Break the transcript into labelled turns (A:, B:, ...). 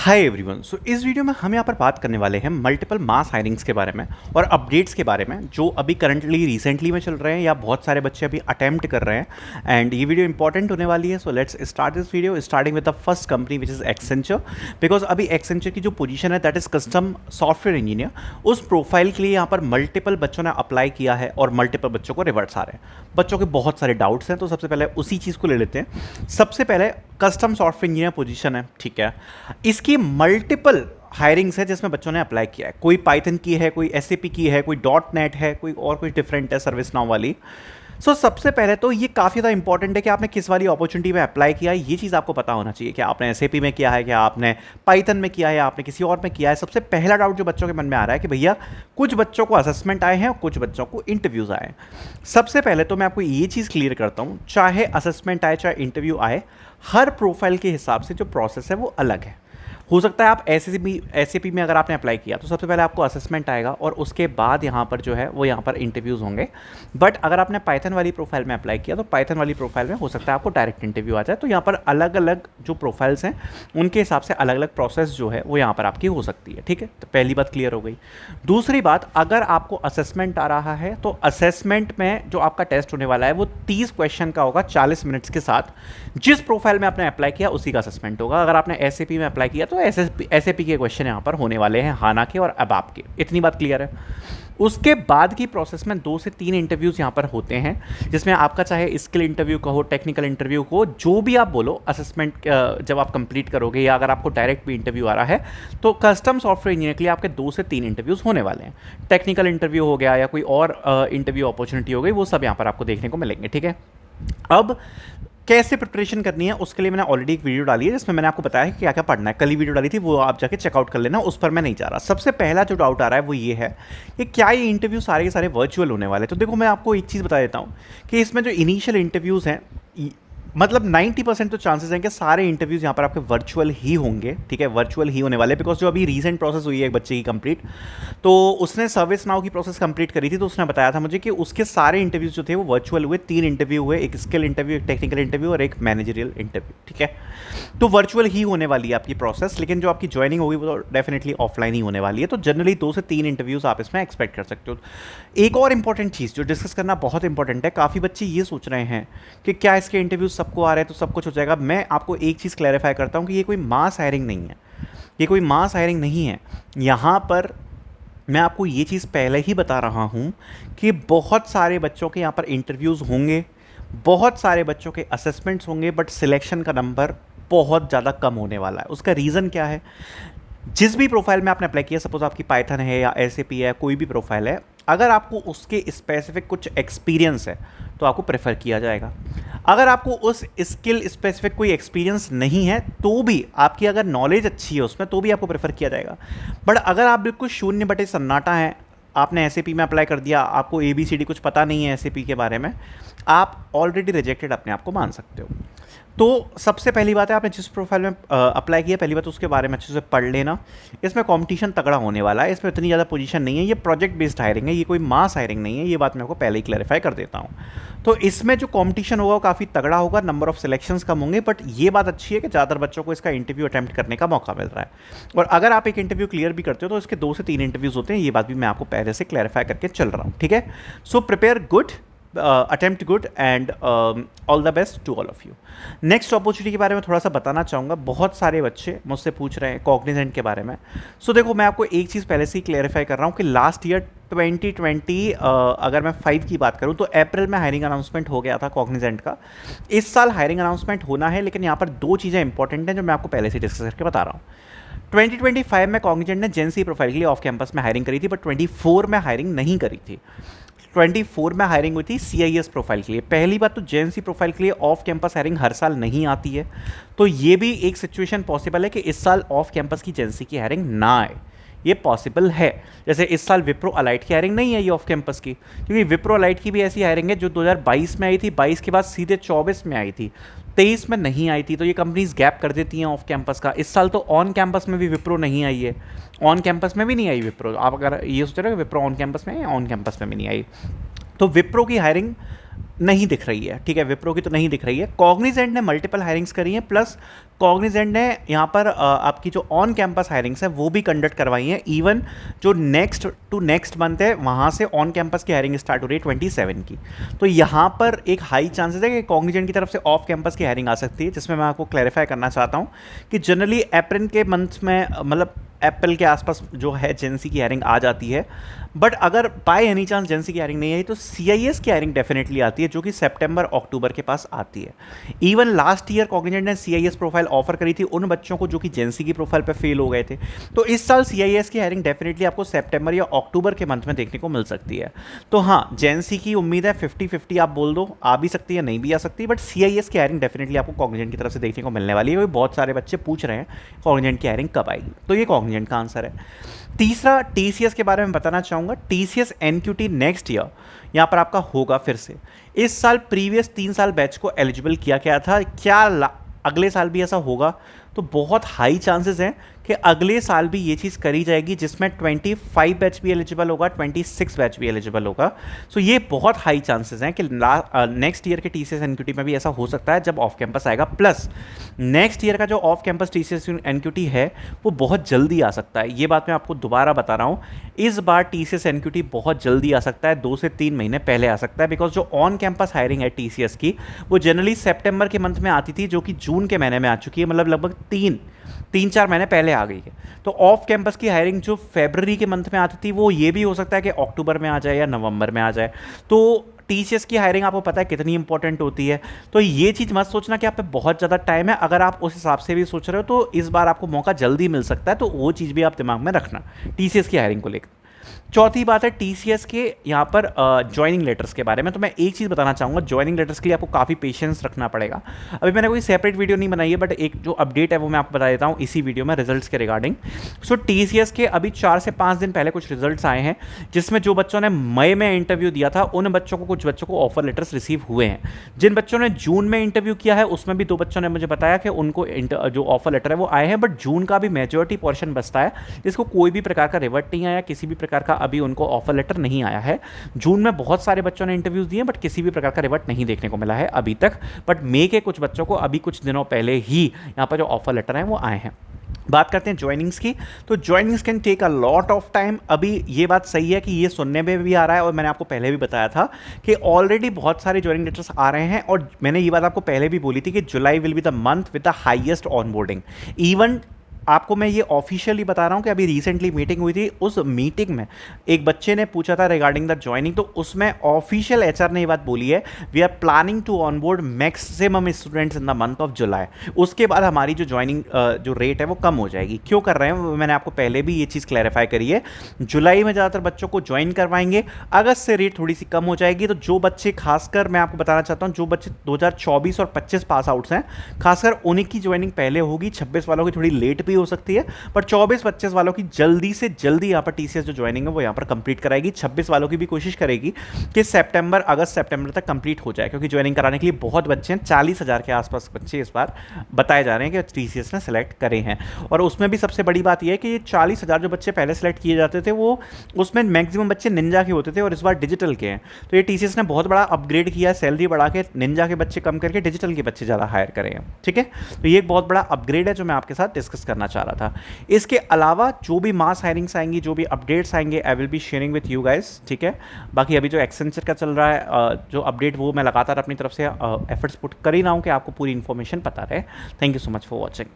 A: Hi everyone. सो इस video में हम यहाँ पर बात करने वाले हैं मल्टीपल मास हायरिंग्स के बारे में और अपडेट्स के बारे में जो अभी करंटली रिसेंटली में चल रहे हैं या बहुत सारे बच्चे अभी अटेम्प्ट कर रहे हैं। एंड ये वीडियो इंपॉर्टेंट होने वाली है। So let's start this video starting with the first company which is Accenture. Because अभी एक्सेंचर की जो पोजीशन है that is custom software engineer, उस प्रोफाइल के लिए यहाँ पर मल्टीपल बच्चों ने अप्लाई किया है और मल्टीपल बच्चों को रिवर्ट्स आ रहे हैं। बच्चों के बहुत सारे डाउट्स हैं, तो सबसे पहले उसी चीज़ को ले लेते हैं। सबसे पहले कस्टम सॉफ्टवेयर इंजीनियर पोजीशन है, ठीक है। इसकी मल्टीपल हायरिंग्स है जिसमें बच्चों ने अप्लाई किया है। कोई पाइथन की है, कोई एसएपी की है, कोई डॉट नेट है, कोई और कोई डिफरेंट है सर्विस नाउ वाली। सबसे पहले तो ये काफ़ी ज़्यादा इंपॉर्टेंट है कि आपने किस वाली अपॉर्चुनिटी में अप्लाई किया है, ये चीज़ आपको पता होना चाहिए कि आपने एसएपी में किया है, क्या आपने पाइथन में किया है, या आपने किसी और में किया है। सबसे पहला डाउट जो बच्चों के मन में आ रहा है कि भैया कुछ बच्चों को असेसमेंट आए हैं और कुछ बच्चों को इंटरव्यूज़ आए हैं। सबसे पहले तो मैं आपको ये चीज़ क्लियर करता हूँ, चाहे असेसमेंट आए चाहे इंटरव्यू आए, हर प्रोफाइल के हिसाब से जो प्रोसेस है वो अलग है। हो सकता है आप एसएपी में अगर आपने अप्लाई किया तो सबसे पहले आपको असेसमेंट आएगा और उसके बाद यहाँ पर जो है वो यहाँ पर इंटरव्यूज़ होंगे। बट अगर आपने पाइथन वाली प्रोफाइल में अप्लाई किया तो पाइथन वाली प्रोफाइल में हो सकता है आपको डायरेक्ट इंटरव्यू आ जाए। तो यहाँ पर अलग अलग जो प्रोफाइल्स हैं उनके हिसाब से अलग अलग प्रोसेस जो है वो यहाँ पर आपकी हो सकती है, ठीक है। तो पहली बात क्लियर हो गई। दूसरी बात, अगर आपको असेसमेंट आ रहा है तो असेसमेंट में जो आपका टेस्ट होने वाला है वो 30 क्वेश्चन का होगा 40 मिनट्स के साथ। जिस प्रोफाइल में आपने अप्लाई किया उसी का असेसमेंट होगा। अगर आपने एसएपी में अप्लाई किया तो एसएपी के क्वेश्चन यहाँ पर होने वाले हैं, हाना के और अबाब के। इतनी बात क्लियर है। उसके बाद की प्रोसेस में 2 से 3 इंटरव्यूज़ यहाँ पर होते हैं, जिसमें आपका चाहे स्किल इंटरव्यू कहो, टेक्निकल इंटरव्यू को, जो भी आप बोलो, असेसमेंट जब आप कंप्लीट करोगे या अगर आपको डायरेक्ट भी इंटरव्यू आ रहा है तो कस्टम सॉफ्टवेयर इंजीनियर के लिए आपके 2 से 3 इंटरव्यूज़ होने वाले हैं। टेक्निकल इंटरव्यू हो गया या कोई और इंटरव्यू अपॉर्चुनिटी हो गई, वो सब यहाँ पर आपको देखने को मिलेंगे, ठीक है। अब कैसे प्रिपरेशन करनी है उसके लिए मैंने ऑलरेडी एक वीडियो डाली है जिसमें मैंने आपको बताया है कि क्या क्या पढ़ना है। कल ही वीडियो डाली थी, वो आप जाके चेकआउट कर लेना, उस पर मैं नहीं जा रहा। सबसे पहला जो डाउट आ रहा है वो ये है कि क्या ये इंटरव्यू सारे के सारे वर्चुअल होने वाले। तो देखो, मैं आपको एक चीज़ बता देता हूँ कि इसमें जो इनिशियल इंटरव्यूज़ हैं, मतलब 90% तो चांसेस हैं कि सारे इंटरव्यूज़ यहाँ पर आपके वर्चुअल ही होंगे, ठीक है। वर्चुअल ही होने वाले, बिकॉज जो अभी रीसेंट प्रोसेस हुई है एक बच्चे की कंप्लीट, तो उसने सर्विस नाउ की प्रोसेस कंप्लीट करी थी, तो उसने बताया था मुझे कि उसके सारे इंटरव्यूज़ जो थे वो वर्चुअल हुए। 3 इंटरव्यू हुए, एक स्किल इंटरव्यू, एक टेक्निकल इंटरव्यू और एक मैनेजरियल इंटरव्यू, ठीक है। तो वर्चुअल ही होने वाली है आपकी प्रोसेस, लेकिन जो आपकी ज्वाइनिंग होगी वो तो डेफिनेटली ऑफलाइन ही होने वाली है। तो जनरली 2 से 3 इंटरव्यूज़ आप इसमें एक्सपेक्ट कर सकते हो। एक और इंपॉर्टेंट चीज़ जो डिस्कस करना बहुत इंपॉर्टेंट है, काफ़ी बच्चे ये सोच रहे हैं कि क्या इसके इंटरव्यूज सबको आ रहे हैं तो सब कुछ हो जाएगा। मैं आपको एक चीज़ क्लैरिफाई करता हूँ कि ये कोई मास हायरिंग नहीं है, ये कोई मास हायरिंग नहीं है। यहाँ पर मैं आपको ये चीज़ पहले ही बता रहा हूँ कि बहुत सारे बच्चों के यहाँ पर इंटरव्यूज़ होंगे, बहुत सारे बच्चों के असेसमेंट्स होंगे, बट सिलेक्शन का नंबर बहुत ज़्यादा कम होने वाला है। उसका रीज़न क्या है? जिस भी प्रोफाइल में आपने अप्लाई किया, सपोज आपकी पाइथन है या एसएपी है, कोई भी प्रोफाइल है, अगर आपको उसके स्पेसिफिक कुछ एक्सपीरियंस है तो आपको प्रेफर किया जाएगा। अगर आपको उस स्किल स्पेसिफिक कोई एक्सपीरियंस नहीं है तो भी, आपकी अगर नॉलेज अच्छी है उसमें, तो भी आपको प्रेफर किया जाएगा। बट अगर आप बिल्कुल शून्य बटे सन्नाटा हैं, आपने एसएपी में अप्लाई कर दिया, आपको एबीसीडी कुछ पता नहीं है एसएपी के बारे में, आप ऑलरेडी रिजेक्टेड अपने आप को मान सकते हो। तो सबसे पहली बात है, आपने जिस प्रोफाइल में अप्लाई किया, पहली बात उसके बारे में अच्छे से पढ़ लेना। इसमें कंपटीशन तगड़ा होने वाला है, इसमें इतनी ज़्यादा पोजीशन नहीं है, ये प्रोजेक्ट बेस्ड हायरिंग है, ये कोई मास हायरिंग नहीं है। ये बात मैं आपको पहले ही क्लैरिफाई कर देता हूँ। तो इसमें जो कंपटीशन होगा वो काफ़ी तगड़ा होगा, नंबर ऑफ सिलेक्शंस कम होंगे, बट ये बात अच्छी है कि ज़्यादातर बच्चों को इसका इंटरव्यू अटैम्प्ट करने का मौका मिल रहा है। और अगर आप एक इंटरव्यू क्लियर भी करते हो तो इसके 2 से 3 इंटरव्यूज़ होते हैं। ये बात भी मैं आपको पहले से क्लैरिफाई करके चल रहा हूँ, ठीक है। So prepare good, attempt good and all the best to all of you. Next opportunity के बारे में थोड़ा सा बताना चाहूँगा। बहुत सारे बच्चे मुझसे पूछ रहे हैं कॉग्निजेंट के बारे में। सो देखो, मैं आपको एक चीज़ पहले से ही क्लेरिफाई कर रहा हूँ कि लास्ट ईयर 2020, अगर मैं 5 की बात करूँ तो अप्रैल में हायरिंग अनाउंसमेंट हो गया था कॉग्निजेंट का। इस साल हायरिंग अनाउंसमेंट होना है, लेकिन यहाँ पर 2 चीज़ें इंपॉर्टेंट हैं जो मैं आपको पहले से डिस्कस करके बता रहा हूँ। 2025 में कॉग्निजेंट ने जेएनसी प्रोफाइल के लिए ऑफ कैंपस में हायरिंग करी थी, बट 24 में हायरिंग नहीं करी थी। 24 में हायरिंग हुई थी सीआईएस प्रोफाइल के लिए। पहली बात तो जेएनसी प्रोफाइल के लिए ऑफ कैंपस हायरिंग हर साल नहीं आती है, तो ये भी एक सिचुएशन पॉसिबल है कि इस साल ऑफ कैंपस की जेएनसी की हायरिंग ना आए, ये पॉसिबल है। जैसे इस साल विप्रो अलाइट की हायरिंग नहीं आई ऑफ कैंपस की, क्योंकि विप्रो अलाइट की भी ऐसी हायरिंग है जो 2022 में आई थी, 22 के बाद सीधे 24 में आई थी, 23 में नहीं आई थी। तो ये कंपनीज गैप कर देती हैं ऑफ कैंपस का। इस साल तो ऑन कैंपस में भी विप्रो नहीं आई है, ऑन कैंपस में भी नहीं आई विप्रो। आप अगर ये सोच रहे हो विप्रो ऑन कैंपस में है, ऑन कैंपस में भी नहीं आई। तो विप्रो की हायरिंग नहीं दिख रही है, ठीक है, विप्रो की तो नहीं दिख रही है। कॉग्निजेंट ने मल्टीपल हायरिंग्स करी हैं, प्लस कॉग्निजेंट ने यहाँ पर आपकी जो ऑन कैंपस हायरिंग्स है वो भी कंडक्ट करवाई हैं। इवन जो नेक्स्ट टू नेक्स्ट मंथ है वहाँ से ऑन कैंपस की हायरिंग स्टार्ट हो रही है 27 की। तो यहाँ पर एक हाई चांसेस है कि कॉग्निजेंट की तरफ से ऑफ कैंपस की हायरिंग आ सकती है, जिसमें मैं आपको क्लैरिफाई करना चाहता हूँ कि जनरली अप्रैल के मंथ में, मतलब अप्रैल के आसपास जो है जेंसी की हायरिंग आ जाती है। बट अगर बाय एनी चांस जेंसी की हायरिंग नहीं आई तो सीआईएस की हायरिंग डेफिनेटली आती है, जो कि सितंबर अक्टूबर के पास आती है। इवन लास्ट ईयर कॉग्निजेंट ने सीआईएस प्रोफाइल ऑफर करी थी उन बच्चों को जो कि जेंसी की प्रोफाइल पे फेल हो गए थे। तो इस साल सीआईएस की हायरिंग डेफिनेटली आपको सितंबर या अक्टूबर के मंथ में देखने को मिल सकती है। तो हाँ, जेंसी की उम्मीद है 50-50 आप बोल दो, आ भी सकती है नहीं भी आ सकती, बट सीआईएस की हायरिंग डेफिनेटली आपको कॉग्निजेंट की तरफ से देखने को मिलने वाली है, क्योंकि बहुत सारे बच्चे पूछ रहे हैं कॉग्निजेंट की हायरिंग कब आएगी। तो ये कॉग्निजेंट का आंसर है। तीसरा, टीसीएस के बारे में बताना चाहूँगा। टीसीएस एनक्यूटी नेक्स्ट ईयर यहाँ पर आपका होगा फिर से। इस साल प्रीवियस 3 साल बैच को एलिजिबल किया गया था, क्या अगले साल भी ऐसा होगा? तो बहुत हाई चांसेस हैं कि अगले साल भी ये चीज़ करी जाएगी, जिसमें 25 बैच भी एलिजिबल होगा, 26 बैच भी एलिजिबल होगा। सो ये बहुत हाई चांसेस हैं कि नेक्स्ट ईयर के टीसीएस एनक्यूटी में भी ऐसा हो सकता है जब ऑफ कैंपस आएगा। प्लस नेक्स्ट ईयर का जो ऑफ कैंपस टीसीएस एनक्यूटी है वो बहुत जल्दी आ सकता है। ये बात मैं आपको दोबारा बता रहा हूँ, इस बार टीसीएस एनक्यूटी बहुत जल्दी आ सकता है, 2 से 3 महीने पहले आ सकता है। बिकॉज जो ऑन कैंपस हायरिंग है टीसीएस की वो जनरली सितंबर के मंथ में आती थी, जो कि जून के महीने में आ चुकी है, मतलब लगभग 3-4 महीने पहले आ गई है। तो ऑफ कैंपस की हायरिंग जो फरवरी के मंथ में आती थी वो ये भी हो सकता है कि अक्टूबर में आ जाए या नवंबर में आ जाए। तो टीसीएस की हायरिंग आपको पता है कितनी इंपॉर्टेंट होती है। तो ये चीज़ मत सोचना कि आप पे बहुत ज़्यादा टाइम है। अगर आप उस हिसाब से भी सोच रहे हो तो इस बार आपको मौका जल्दी मिल सकता है, तो वो चीज़ भी आप दिमाग में रखना टीसीएस की हायरिंग को लेकर। चौथी बात है टीसीएस के यहाँ पर ज्वाइनिंग लेटर्स के बारे में। तो मैं एक चीज़ बताना चाहूँगा, ज्वाइनिंग लेटर्स के लिए आपको काफ़ी पेशेंस रखना पड़ेगा। अभी मैंने कोई सेपरेट वीडियो नहीं बनाई है, बट एक जो अपडेट है वो मैं आपको बता देता हूँ इसी वीडियो में रिजल्ट्स के रिगार्डिंग। सो टीसीएस के अभी 4 से 5 दिन पहले कुछ रिजल्ट्स आए हैं, जिसमें जो बच्चों ने मई में इंटरव्यू दिया था उन बच्चों को, कुछ बच्चों को ऑफर लेटर्स रिसीव हुए हैं। जिन बच्चों ने जून में इंटरव्यू किया है उसमें भी 2 बच्चों ने मुझे बताया कि उनको जो ऑफर लेटर है वो आए हैं, बट जून का भी मेजोरिटी पोर्शन बचता है जिसको कोई भी प्रकार का रिवर्ट नहीं आया, किसी भी प्रकार का अभी उनको ऑफर लेटर नहीं आया है। जून में बहुत सारे बच्चों ने इंटरव्यूज दिए, बट किसी भी प्रकार का रिवर्ट नहीं देखने को मिला है अभी तक। बट मई के कुछ बच्चों को अभी कुछ दिनों पहले ही यहाँ पर जो ऑफर लेटर हैं वो आए हैं। बात करते हैं ज्वाइनिंग्स की। तो joinings can take a lot of time. अभी ये बात सही है कि ये सुनने में भी आ रहा है, और मैंने आपको पहले भी बताया था कि ऑलरेडी बहुत सारे ज्वाइनिंग लेटर्स आ रहे हैं, और मैंने ये बात आपको पहले भी बोली थी कि July will be the month with the highest onboarding. Even आपको मैं ये ऑफिशियली बता रहा हूँ कि अभी रिसेंटली मीटिंग हुई थी, उस मीटिंग में एक बच्चे ने पूछा था रिगार्डिंग द ज्वाइनिंग, तो उसमें ऑफिशियल एचआर ने ये बात बोली है, we are planning to onboard maximum students in the month of July. उसके बाद हमारी जो ज्वाइनिंग जो रेट है वो कम हो जाएगी। क्यों कर रहे हैं, मैंने आपको पहले भी ये चीज़ क्लैरिफाई करी है। जुलाई में ज़्यादातर बच्चों को ज्वाइन करवाएंगे, अगस्त से रेट थोड़ी सी कम हो जाएगी। तो जो बच्चे, खासकर मैं आपको बताना चाहता हूँ, जो बच्चे 2024 और 25 पास आउट्स हैं, खासकर उन्हीं की ज्वाइनिंग पहले होगी। 26 वालों की थोड़ी लेट भी हो सकती है, पर 24-25 वालों की जल्दी से जल्दी यहाँ पर टीसीएस जो ज्वाइनिंग है वो यहाँ पर कंप्लीट कराएगी। 26 वालों की भी कोशिश करेगी कि अगस्त सितंबर तक कंप्लीट हो जाए, क्योंकि ज्वाइनिंग कराने के लिए बहुत बच्चे हैं। 40,000 के आसपास बच्चे इस बार बताए जा रहे हैं कि टीसीएस ने सेलेक्ट करे हैं। और उसमें भी सबसे बड़ी बात यह है कि ये 40,000 जो बच्चे पहले सेलेक्ट किए जाते थे वो उसमें मैक्सिमम बच्चे निंजा के होते थे, और इस बार डिजिटल के हैं। तो ये टीसीएस ने बहुत बड़ा अपग्रेड किया है, सैलरी बढ़ा के निंजा के बच्चे कम करके डिजिटल के बच्चे ज़्यादा हायर करे हैं। ठीक है, तो ये एक बहुत बड़ा अपग्रेड है जो मैं आपके साथ डिस्कस करना चाह रहा था। इसके अलावा जो भी मास हायरिंग्स आएंगी, जो भी अपडेट्स आएंगे, I will be sharing with you guys. ठीक है, बाकी अभी जो एक्सेंचर का चल रहा है जो अपडेट, वो मैं लगातार अपनी तरफ से एफर्ट्स पुट कर ही रहा हूँ कि आपको पूरी इन्फॉर्मेशन पता रहे। Thank you so much for watching.